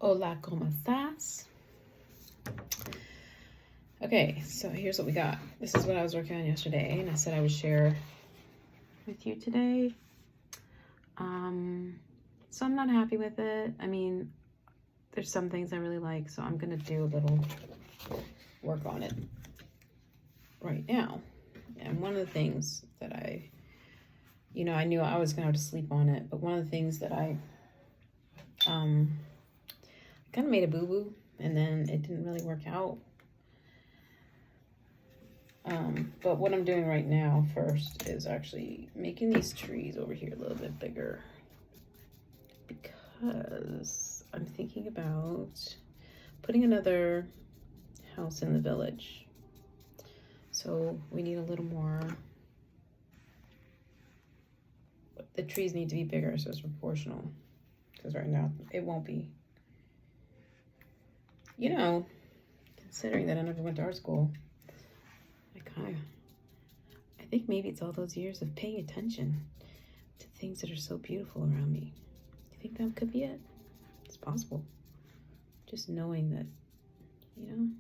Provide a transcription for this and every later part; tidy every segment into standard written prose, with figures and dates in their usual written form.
Hola, ¿cómo estás? Okay, so here's what we got. This is what I was working on yesterday, and I said I would share with you today. So I'm not happy with it. I mean, there's some things I really like, so I'm gonna do a little work on it right now. And one of the things that I knew I was gonna have to sleep on it, but one of the things that I kind of made a boo-boo, and then it didn't really work out. But what I'm doing right now first is actually making these trees over here a little bit bigger, because I'm thinking about putting another house in the village. So we need a little more, the trees need to be bigger so it's proportional, because right now it won't be. Considering that I never went to art school, I think maybe it's all those years of paying attention to things that are so beautiful around me. Do you think that could be it? It's possible. Just knowing that, you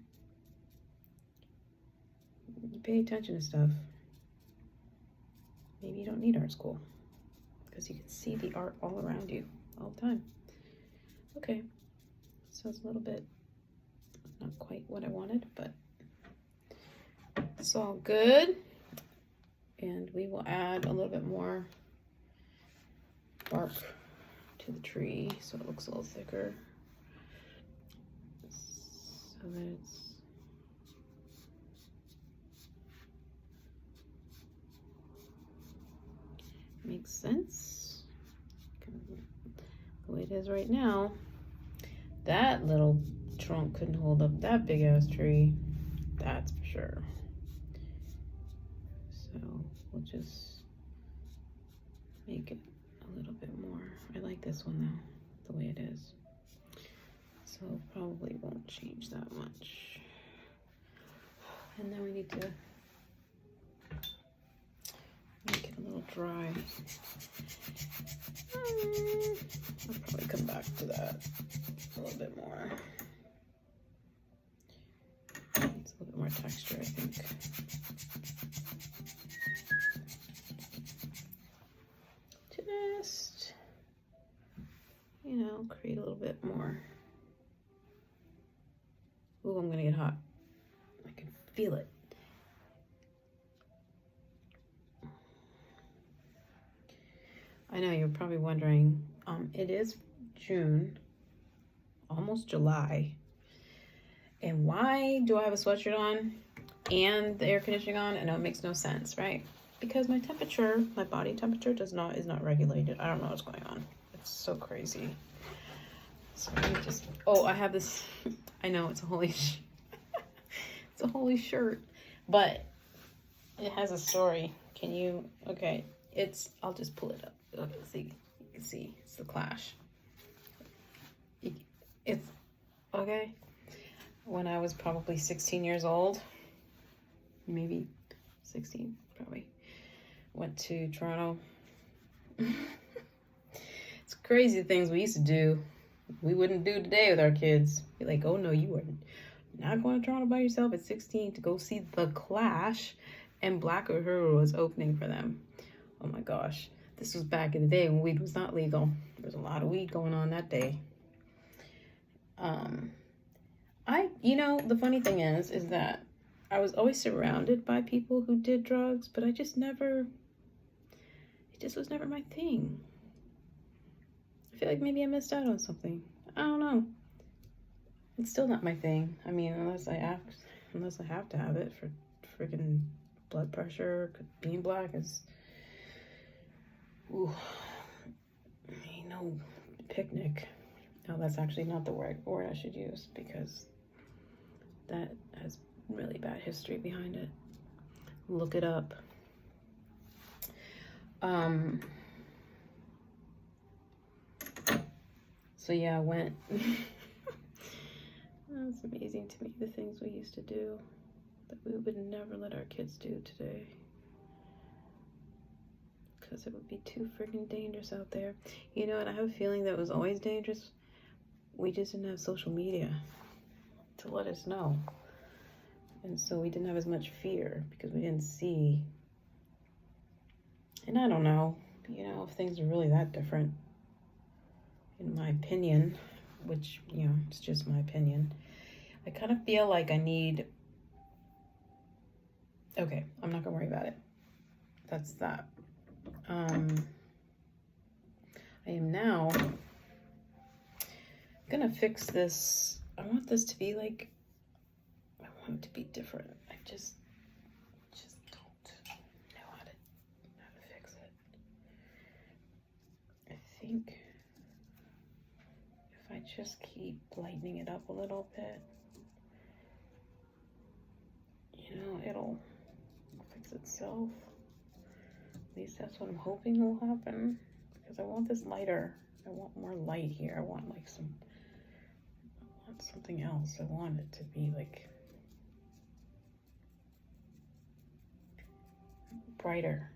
pay attention to stuff. Maybe you don't need art school, because you can see the art all around you all the time. Okay, so it's a little bit not quite what I wanted, but it's all good. And we will add a little bit more bark to the tree so it looks a little thicker, so that it's makes sense. The way it is right now, that little trunk couldn't hold up that big ass tree, that's for sure. So we'll just make it a little bit more. I like this one though, the way it is. So probably won't change that much. And then we need to make it a little dry. I'll probably come back to that a little bit more. It's a little bit more texture, I think. Just, create a little bit more. Ooh, I'm gonna get hot. I can feel it. I know you're probably wondering, it is June, almost July, and why do I have a sweatshirt on and the air conditioning on? I know it makes no sense, right? Because my body temperature is not regulated. I don't know what's going on. It's so crazy. So let me just, I have this, I know it's a holy, it's a holy shirt, but it has a story. Okay, I'll just pull it up. Okay, see, you can see, it's the Clash. It's, okay, when I was probably 16 years old, maybe 16, probably, went to Toronto. It's crazy things we used to do we wouldn't do today with our kids. Be like, oh no, you are not going to Toronto by yourself at 16 to go see the Clash, and Black Uhuru was opening for them. Oh my gosh, this was back in the day when weed was not legal. There was a lot of weed going on that day. The funny thing is that I was always surrounded by people who did drugs, but it just was never my thing. I feel like maybe I missed out on something. I don't know. It's still not my thing. I mean, unless I have to have it for freaking blood pressure. Being black is, ain't no picnic. No, that's actually not the word I should use, because that has really bad history behind it. Look it up. So yeah, I went. It's amazing to me, the things we used to do that we would never let our kids do today, because it would be too freaking dangerous out there. And I have a feeling that it was always dangerous we just didn't have social media to let us know. And so we didn't have as much fear because we didn't see. And I don't know, you know, if things are really that different, in my opinion, which, you know, it's just my opinion. I kind of feel like I need, okay, I'm not gonna worry about it. That's that. I am now gonna fix this. I want this to be like, I want it to be different. I just don't know how to fix it. I think if I just keep lightening it up a little bit, you know, it'll fix itself. At least that's what I'm hoping will happen, because I want this lighter. I want more light here. I want like something else. I want it to be like brighter.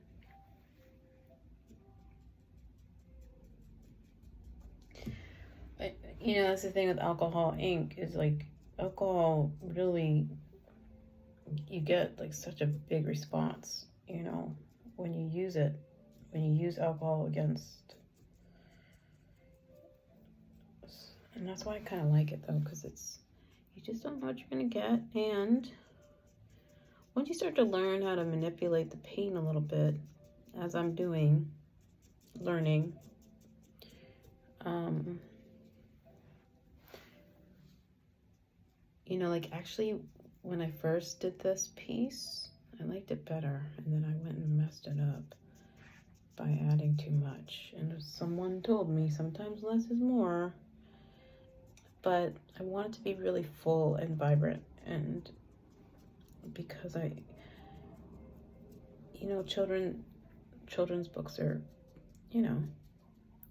You know, that's the thing with alcohol ink, is like alcohol really, you get like such a big response, you know, when you use it, when you use alcohol against, and that's why I kind of like it though, because it's, you just don't know what you're gonna get. And once you start to learn how to manipulate the paint a little bit, as I'm doing, learning, you know, like actually when I first did this piece, I liked it better, and then I went and messed it up by adding too much. And someone told me sometimes less is more, but I want it to be really full and vibrant. And because you know, children's books are, you know,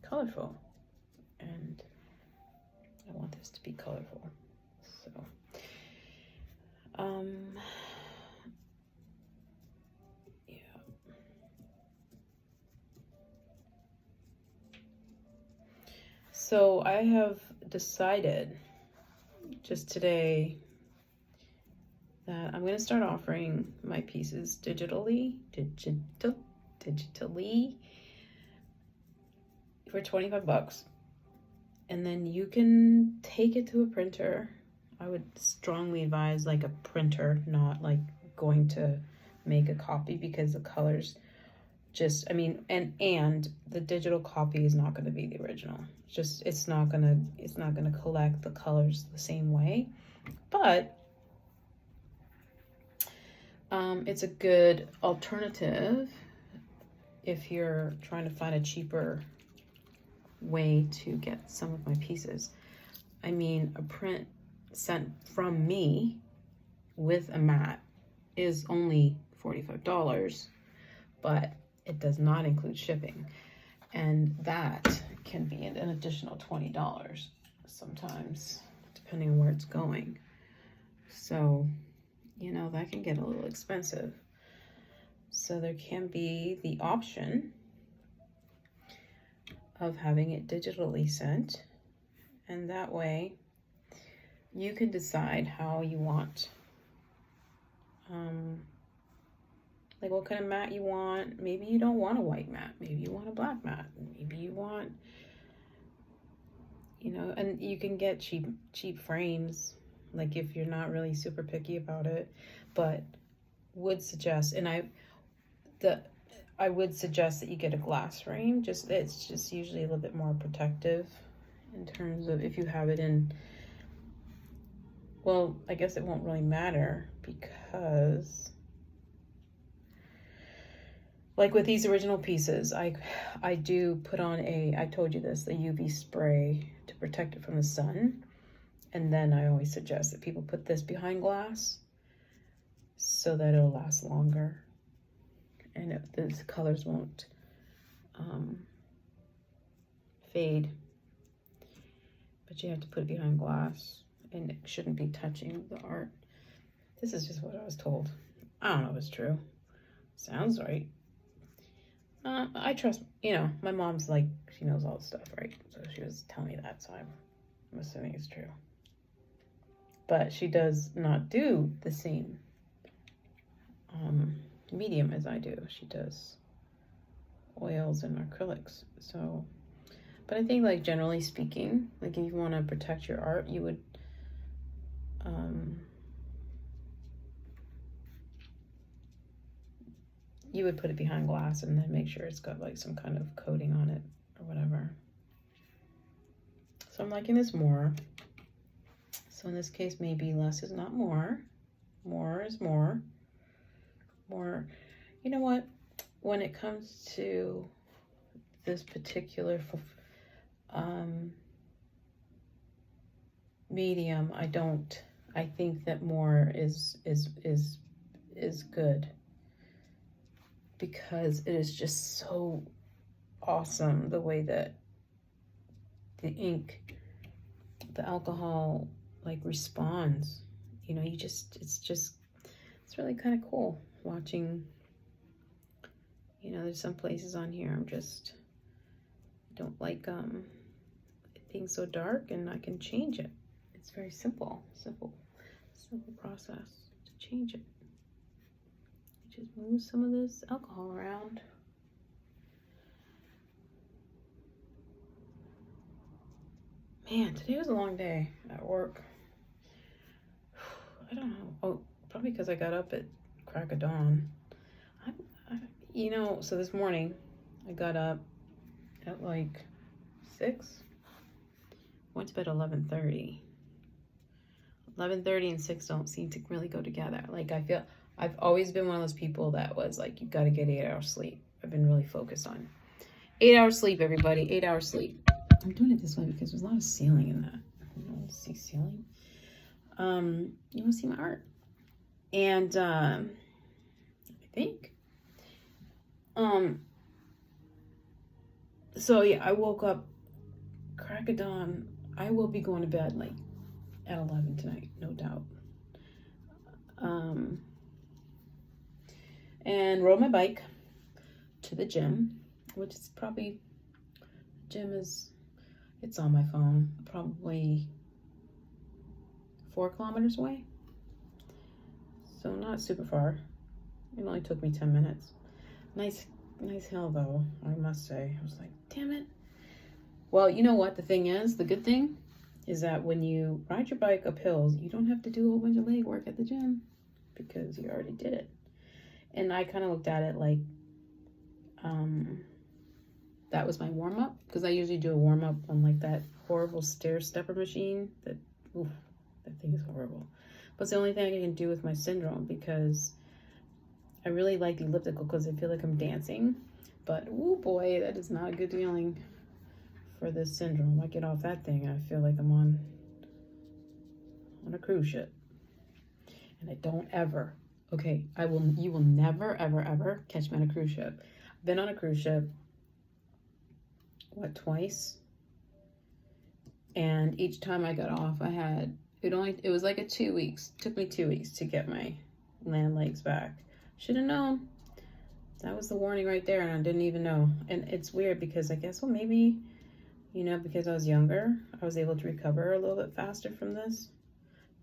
colorful, and I want this to be colorful. So yeah. So I have decided just today that I'm going to start offering my pieces digitally for 25 bucks. And then you can take it to a printer. I would strongly advise like a printer, not like going to make a copy, because the colors just, I mean, and the digital copy is not going to be the original. It's not going to collect the colors the same way. But it's a good alternative if you're trying to find a cheaper way to get some of my pieces. I mean, a print sent from me with a mat is only $45, but it does not include shipping, and that can be an additional $20 sometimes, depending on where it's going. So, you know, that can get a little expensive. So there can be the option of having it digitally sent, and that way you can decide how you want, like what kind of mat you want. Maybe you don't want a white mat, maybe you want a black mat, maybe you want, you know, and you can get cheap frames, like if you're not really super picky about it. But would suggest, and I would suggest that you get a glass frame. It's just usually a little bit more protective in terms of if you have it in, well, I guess it won't really matter, because like with these original pieces, I do put on I told you this, the UV spray to protect it from the sun. And then I always suggest that people put this behind glass so that it'll last longer, and the colors won't fade. But you have to put it behind glass, and it shouldn't be touching the art. This is just what I was told. I don't know if it's true. Sounds right. I trust, you know, my mom's like, she knows all this stuff, right? So she was telling me that, so I'm assuming it's true. But she does not do the same medium as I do. She does oils and acrylics. So, but I think, like, generally speaking, like, if you want to protect your art, you would put it behind glass and then make sure it's got like some kind of coating on it or whatever. So I'm liking this more. So in this case, maybe less is not more. More is more. More. You know what? When it comes to this particular medium, I think that more is good, because it is just so awesome the way that the ink, the alcohol, like, responds. You know, it's really kind of cool watching. You know, there's some places on here I don't like it being so dark, and I can change it. It's very simple process to change it. You just move some of this alcohol around. Man, today was a long day at work. I don't know. Oh, probably because I got up at crack of dawn. You know, so this morning I got up at like 6. Went to bed 11:30. 11:30 and 6 don't seem to really go together. Like, I feel I've always been one of those people that was like, you got to get 8 hours sleep. I've been really focused on 8 hours sleep, everybody. 8 hours sleep. I'm doing it this way because there's a lot of ceiling in that. You want to see ceiling? You want to see my art? And I think so yeah, I woke up crack of dawn. I will be going to bed like at 11 tonight, no doubt. And rode my bike to the gym, which is probably, it's on my phone, probably 4 kilometers away. So not super far. It only took me 10 minutes. Nice hill though, I must say. I was like, damn it. Well, you know what the thing is? The good thing is that when you ride your bike up hills, you don't have to do a whole bunch of leg work at the gym because you already did it. And I kind of looked at it like that was my warm-up, because I usually do a warm-up on like that horrible stair stepper machine. That thing is horrible. But it's the only thing I can do with my syndrome, because I really like the elliptical because I feel like I'm dancing. But oh boy, that is not a good feeling for this syndrome. I get off that thing, I feel like I'm on a cruise ship. And I don't ever, okay, you will never, ever catch me on a cruise ship. I've been on a cruise ship, twice? And each time I got off, it was like 2 weeks. It took me 2 weeks to get my land legs back. Should have known. That was the warning right there, and I didn't even know. And it's weird because I guess, well, maybe, you know, because I was younger, I was able to recover a little bit faster from this.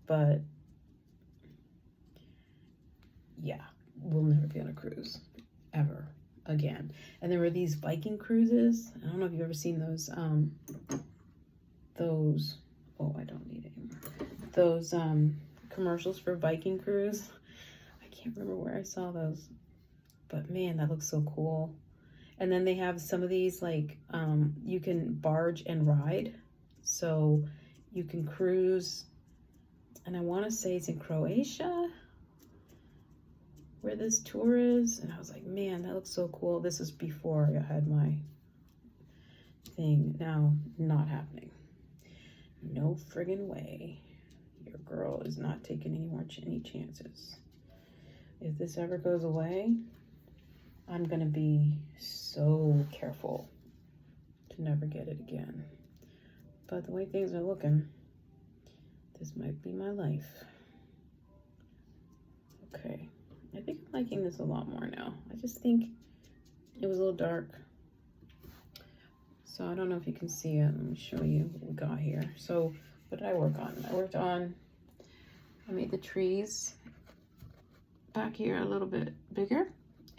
But yeah, we'll never be on a cruise ever again. And there were these Viking cruises. I don't know if you've ever seen those oh, I don't need it anymore. Those commercials for Viking cruise. I can't remember where I saw those, but man, that looks so cool. And then they have some of these, like, you can barge and ride. So you can cruise, and I want to say it's in Croatia where this tour is. And I was like, man, that looks so cool. This is before I had my thing. Now, not happening. No friggin' way. Your girl is not taking any chances. If this ever goes away, I'm gonna be so careful to never get it again. But the way things are looking, this might be my life. Okay, I think I'm liking this a lot more now. I just think it was a little dark. So I don't know if you can see it. Let me show you what we got here. So what did I work on? I made the trees back here a little bit bigger.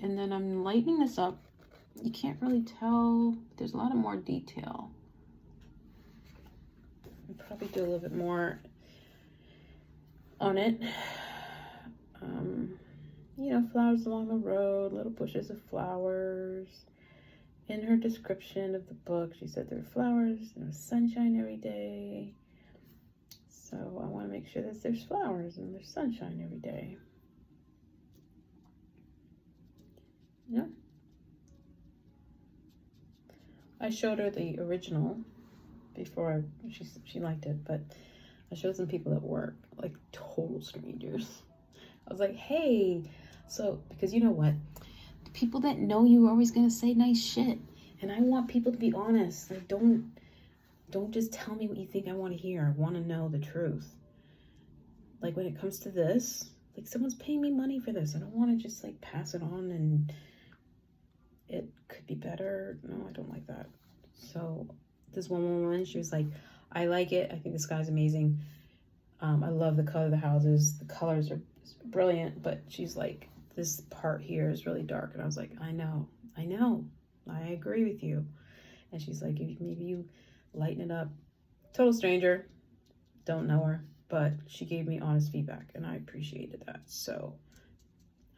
And then I'm lightening this up. You can't really tell. There's a lot of more detail. I'll probably do a little bit more on it. You know, flowers along the road, little bushes of flowers. In her description of the book, she said there were flowers, there was sunshine every day. So I want to make sure that there's flowers and there's sunshine every day. Yeah. I showed her the original before she liked it, but I showed some people at work, like total strangers. I was like, hey, so, because you know what? The people that know you are always going to say nice shit. And I want people to be honest. Like, don't just tell me what you think I want to hear. I want to know the truth. Like, when it comes to this, like, someone's paying me money for this. I don't want to just, like, pass it on and it could be better. No, I don't like that. So this one woman, she was like, I like it. I think the sky's amazing. I love the color of the houses. The colors are brilliant, but she's like, this part here is really dark. And I was like, I know. I agree with you. And she's like, maybe you lighten it up. Total stranger. Don't know her, but she gave me honest feedback and I appreciated that. So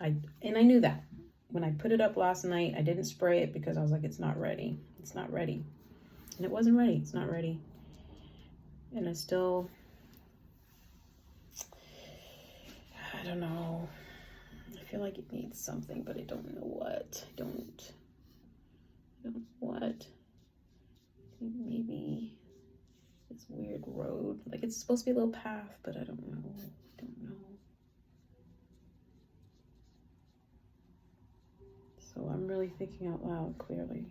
I knew that. When I put it up last night, I didn't spray it because I was like, it's not ready. It's not ready. And it wasn't ready. It's not ready. And I still, I don't know. I feel like it needs something, but I don't know what. I don't know what. Maybe this weird road. Like, it's supposed to be a little path, but I don't know. So I'm really thinking out loud, clearly.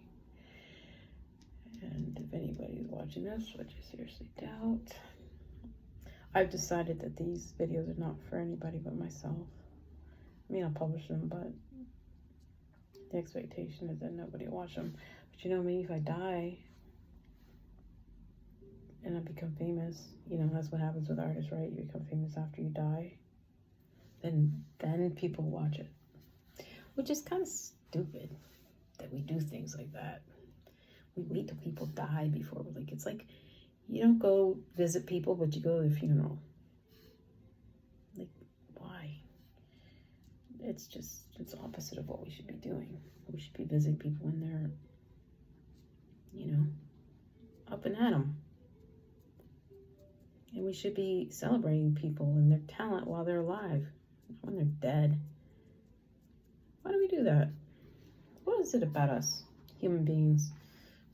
And if anybody's watching this, which I seriously doubt, I've decided that these videos are not for anybody but myself. I mean, I'll publish them, but the expectation is that nobody will watch them. But you know me, if I die and I become famous, you know, that's what happens with artists, right? You become famous after you die. Then people watch it. Which is kind of stupid that we do things like that. We wait till people die before we're like, it's like, you don't go visit people, but you go to their funeral. Like, why? It's opposite of what we should be doing. We should be visiting people when they're, you know, up and at 'em. And we should be celebrating people and their talent while they're alive, not when they're dead. Why do we do that? What is it about us, human beings?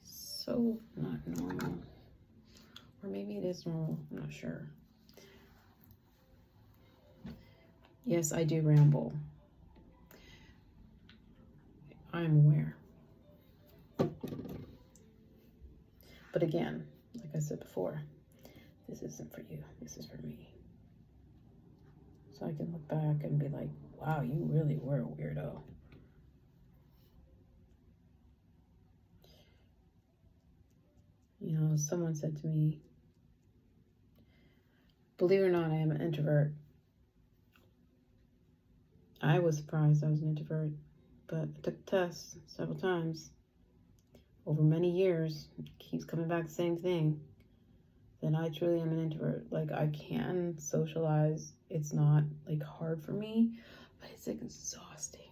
So not normal. Or maybe it is normal, I'm not sure. Yes, I do ramble. I'm aware. But again, like I said before, this isn't for you, this is for me. So I can look back and be like, wow, you really were a weirdo. You know, someone said to me, believe it or not, I am an introvert. I was surprised I was an introvert, but I took the test several times. Over many years, it keeps coming back the same thing. Then I truly am an introvert. Like, I can socialize. It's not, like, hard for me, but it's, like, exhausting.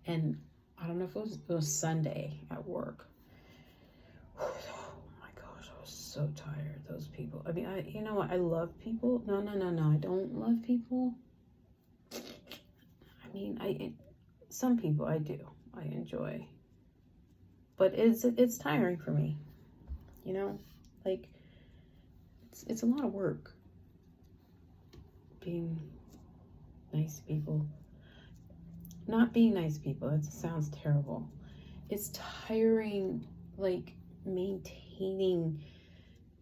And I don't know if it was Sunday at work. Oh my gosh, I was so tired. Those people. I mean, you know what? I love people. No. I don't love people. I mean, some people I do. I enjoy. But it's tiring for me. You know? Like, it's a lot of work being nice to people. Not being nice to people, that sounds terrible. It's tiring, like, maintaining,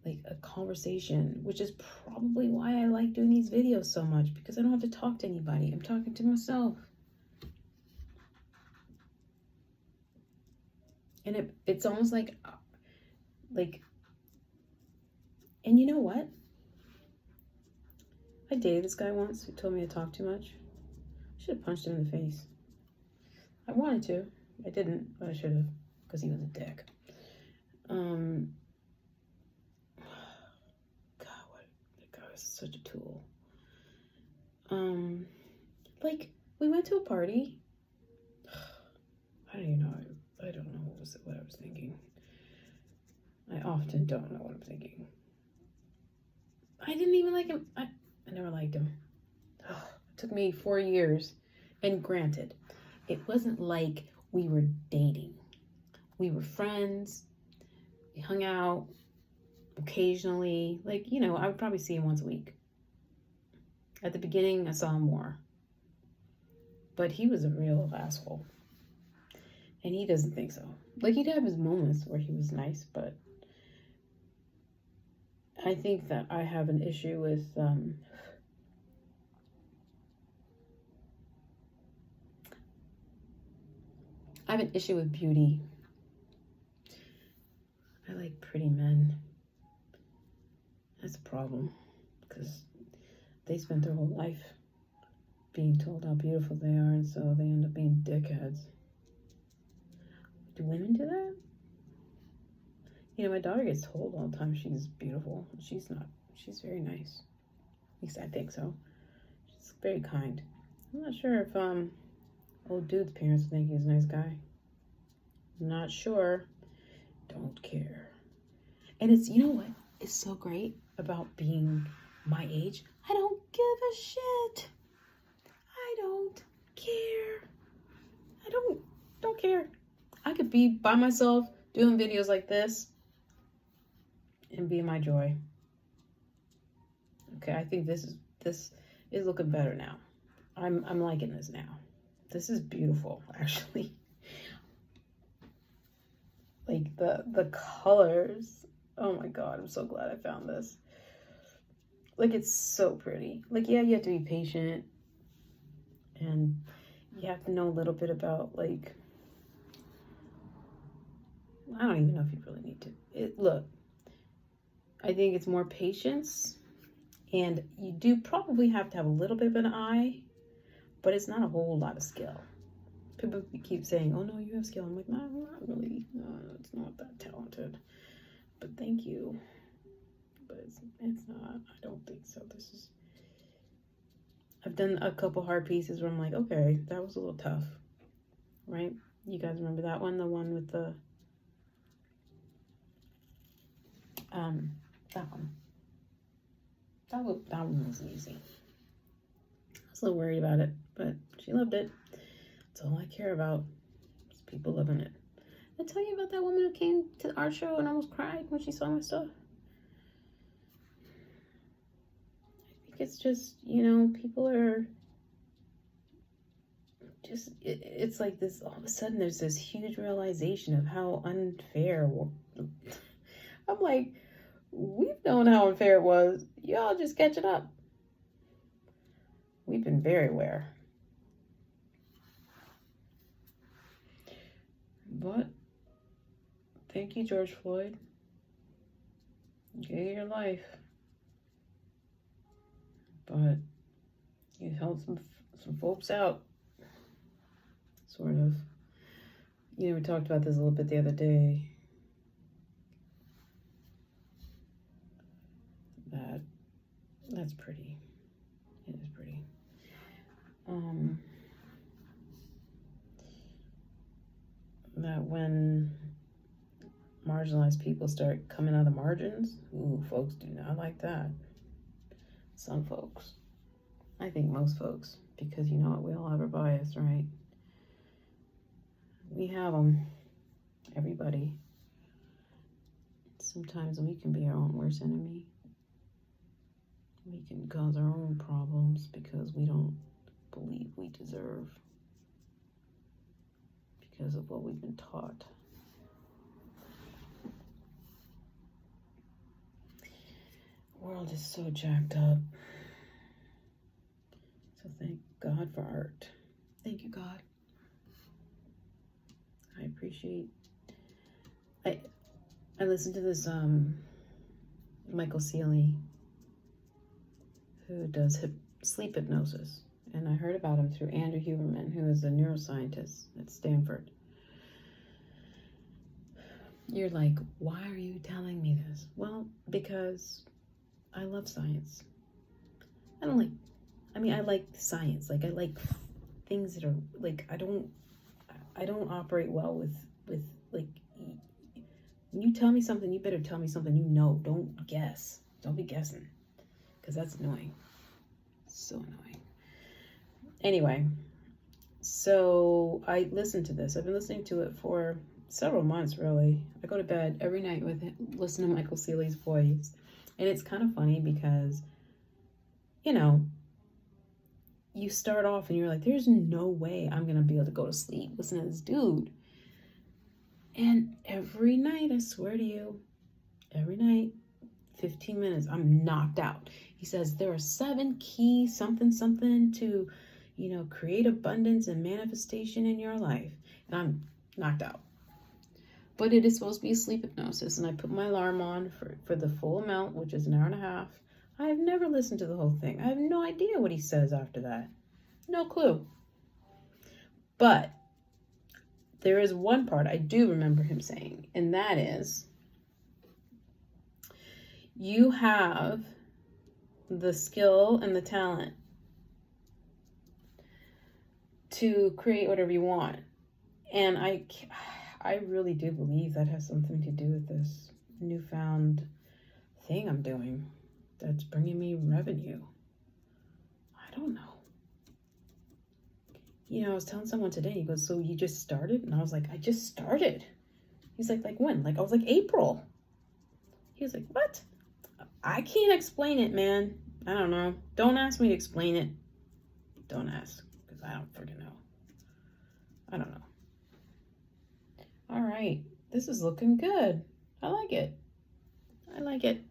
like, a conversation, which is probably why I like doing these videos so much, because I don't have to talk to anybody. I'm talking to myself. And it's almost like Like, and you know what? I dated this guy once who told me to talk too much. I should have punched him in the face. I wanted to. I didn't, but I should have, because he was a dick. God, what, that guy was such a tool. Like, we went to a party. I don't even know. I don't know what I was thinking. I often don't know what I'm thinking. I didn't even like him. I never liked him. It took me 4 years. And granted, it wasn't like we were dating. We were friends. We hung out occasionally. Like, you know, I would probably see him once a week. At the beginning, I saw him more. But he was a real asshole. And he doesn't think so. Like, he'd have his moments where he was nice, but I think that I have an issue with I have an issue with beauty. I like pretty men. That's a problem, because they spent their whole life being told how beautiful they are, and so they end up being dickheads. Do women do that? You know, my daughter gets told all the time she's beautiful. She's not. She's very nice. At least I think so. She's very kind. I'm not sure if old dude's parents think he's a nice guy. I'm not sure. Don't care. And it's, you know what is so great about being my age? I don't give a shit. I don't care. I don't care. I could be by myself doing videos like this and be my joy. Okay, I think this is looking better now. I'm liking this now. This is beautiful, actually. Like the colors. Oh my God, I'm so glad I found this. Like, it's so pretty. Like, yeah, you have to be patient, and you have to know a little bit about, like, I don't even know if you really need to. Look, I think it's more patience, and you do probably have to have a little bit of an eye, but it's not a whole lot of skill. People keep saying, oh no, you have skill. I'm like, no, I'm not really. No, it's not that talented. But thank you. But it's not. I don't think so. I've done a couple hard pieces where I'm like, okay, that was a little tough. Right? You guys remember that one? The one with the, that one. That one was easy. I was a little worried about it, but she loved it. That's all I care about. Is people loving it. Did I tell you about that woman who came to the art show and almost cried when she saw my stuff? I think it's just, you know, people are just, it's like this, all of a sudden there's this huge realization of how unfair. I'm like, we've known how unfair it was. Y'all just catching up. We've been very aware. But thank you, George Floyd. You gave your life. But you helped some folks out. Sort of. You know, we talked about this a little bit the other day. That's pretty. It is pretty. That when marginalized people start coming out of the margins, ooh, folks do not like that. Some folks. I think most folks, because you know what, we all have our bias, right? We have them. Everybody. Sometimes we can be our own worst enemy. We can cause our own problems because we don't believe we deserve, because of what we've been taught. The world is so jacked up. So thank God for art. Thank you, God. I appreciate. I listened to this Michael Sealy, who does sleep hypnosis. And I heard about him through Andrew Huberman, who is a neuroscientist at Stanford. You're like, why are you telling me this? Well, because I love science. I like science. Like, I like things that are, like, I don't operate well with like, when you tell me something, you better tell me something you know. Don't guess. Don't be guessing. Because that's annoying. So annoying. Anyway, so I listened to this. I've been listening to it for several months, really. I go to bed every night with it, listen to Michael Sealy's voice. And it's kind of funny because, you know, you start off and you're like, there's no way I'm going to be able to go to sleep listening to this dude. And every night, I swear to you, every night, 15 minutes, I'm knocked out. He says there are 7 key something to, you know, create abundance and manifestation in your life. And I'm knocked out. But it is supposed to be a sleep hypnosis. And I put my alarm on for the full amount, which is an hour and a half. I have never listened to the whole thing. I have no idea what he says after that. No clue. But there is one part I do remember him saying, and that is, you have the skill and the talent to create whatever you want. And I really do believe that has something to do with this newfound thing I'm doing that's bringing me revenue. I don't know. You know, I was telling someone today, he goes, so you just started? And I was like, I just started. He's like when? Like, I was like, April. He was like, what? I can't explain it, man. I don't know. Don't ask me to explain it. Don't ask, because I don't freaking know. I don't know. All right. This is looking good. I like it. I like it.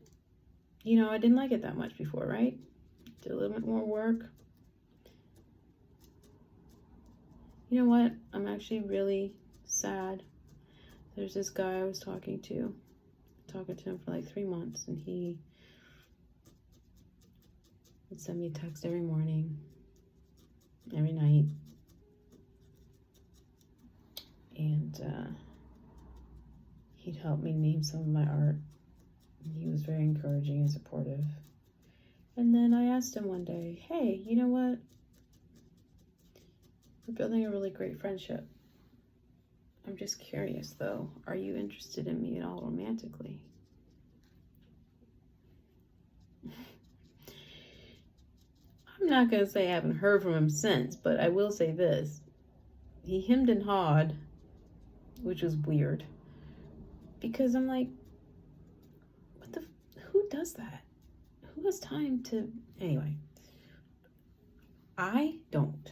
You know, I didn't like it that much before, right? Did a little bit more work. You know what? I'm actually really sad. There's this guy I was talking to him for like 3 months, and he would send me a text every morning, every night, and he'd help me name some of my art. He was very encouraging and supportive. And then I asked him one day, hey, you know what? We're building a really great friendship. I'm just curious, though. Are you interested in me at all romantically? I'm not going to say I haven't heard from him since, but I will say this. He hemmed and hawed, which was weird. Because I'm like, who does that? Who has time to, anyway. I don't.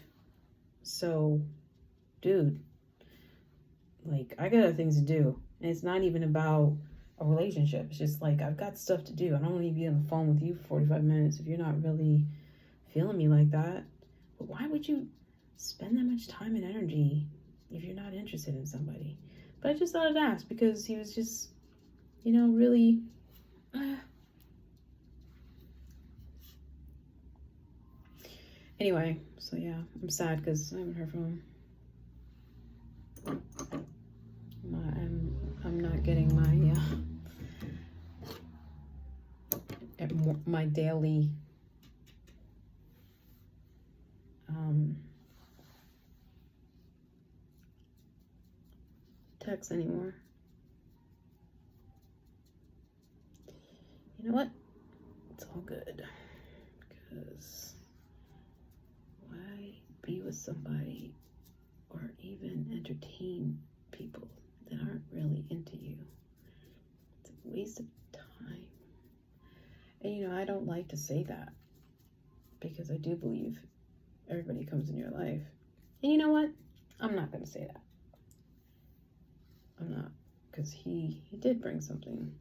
So, dude, like, I got other things to do. And it's not even about a relationship. It's just like, I've got stuff to do. I don't want to be on the phone with you for 45 minutes if you're not really feeling me like that. But why would you spend that much time and energy if you're not interested in somebody? But I just thought I'd ask because he was just, you know, really... Anyway, so yeah, I'm sad because I haven't heard from him. I'm not getting my daily text anymore. You know what? It's all good. Because why be with somebody or even entertain people that aren't really into you? It's a waste of time. And you know, I don't like to say that because I do believe everybody comes in your life. And you know what? I'm not going to say that. I'm not, because he did bring something.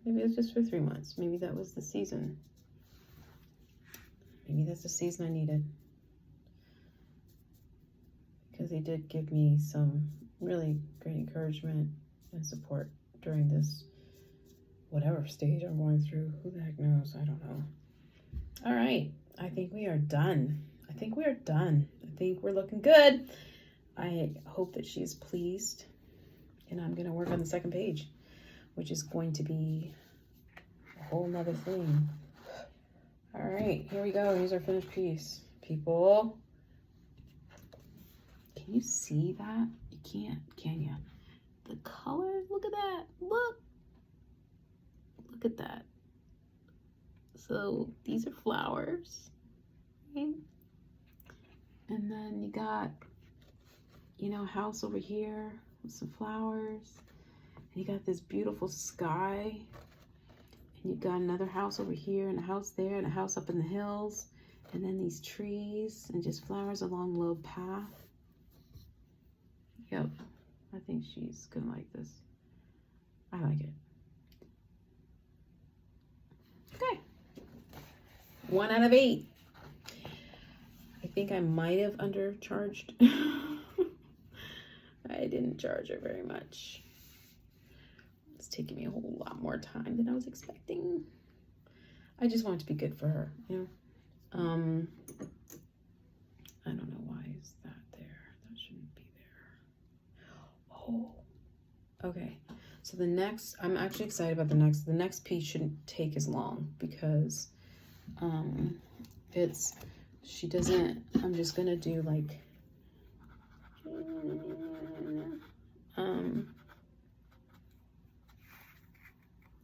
Maybe it was just for 3 months. Maybe that was the season. Maybe that's the season I needed. Because he did give me some really great encouragement and support during this whatever stage I'm going through. Who the heck knows? I don't know. All right. I think we are done. I think we are done. I think we're looking good. I hope that she's pleased. And I'm going to work on the second page, which is going to be a whole nother thing. All right, here we go. Here's our finished piece. People, can you see that? You can't, can you? The colors, look at that. Look at that. So these are flowers, right? And then you got, you know, a house over here with some flowers. And you got this beautiful sky. And you got another house over here and a house there and a house up in the hills. And then these trees and just flowers along the little path. Yep, I think she's gonna like this. I like it. Okay. 1 out of 8. I think I might have undercharged. I didn't charge her very much. It's taking me a whole lot more time than I was expecting. I just want it to be good for her, you know? I don't know why is that there. That shouldn't be there. Oh, okay. So the next, I'm actually excited about the next piece shouldn't take as long because she doesn't, I'm just gonna do like,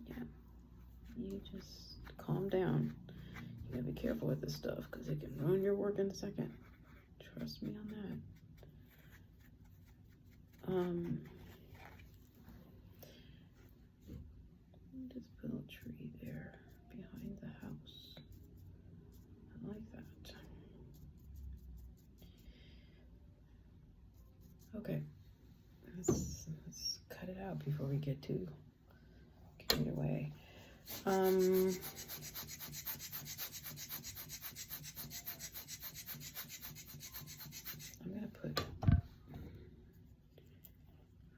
yeah, you just calm down. You gotta be careful with this stuff because it can ruin your work in a second. Trust me on that. Just put a tree there behind the house. I like that. Okay, let's cut it out before we get too carried away. I'm gonna put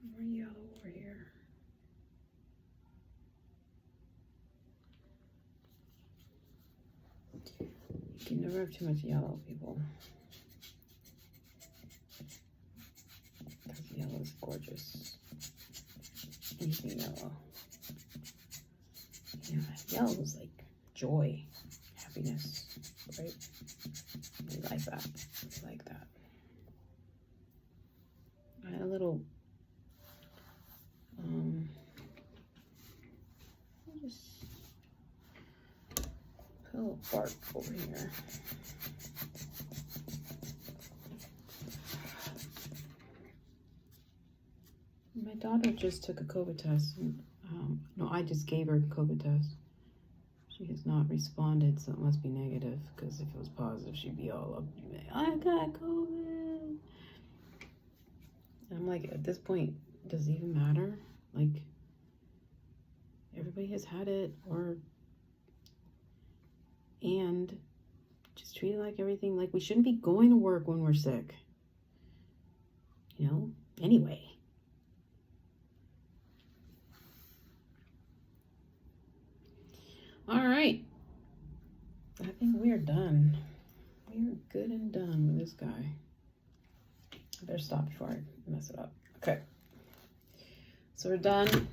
more yellow over here. You can never have too much yellow, people. Because yellow is gorgeous. Anything yellow. Yeah, yellow is like joy, happiness, right? We like that. We like that. I had a little just put a little bark over here. My daughter just took a COVID test. No, I just gave her a COVID test. She has not responded, so it must be negative, because if it was positive, she'd be all up. I got COVID. And I'm like, at this point, does it even matter? Like, everybody has had it, and just treat it like everything. Like, we shouldn't be going to work when we're sick. You know? Anyway. All right. I think we are done. We are good and done with this guy. I better stop before I mess it up. Okay. So we're done.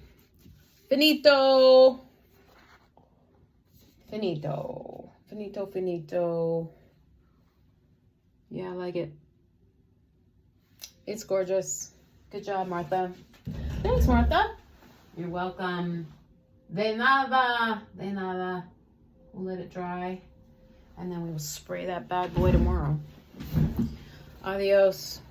Finito. Finito. Finito, finito. Yeah, I like it. It's gorgeous. Good job, Martha. Thanks, Martha. You're welcome. De nada. De nada. We'll let it dry. And then we will spray that bad boy tomorrow. Adios.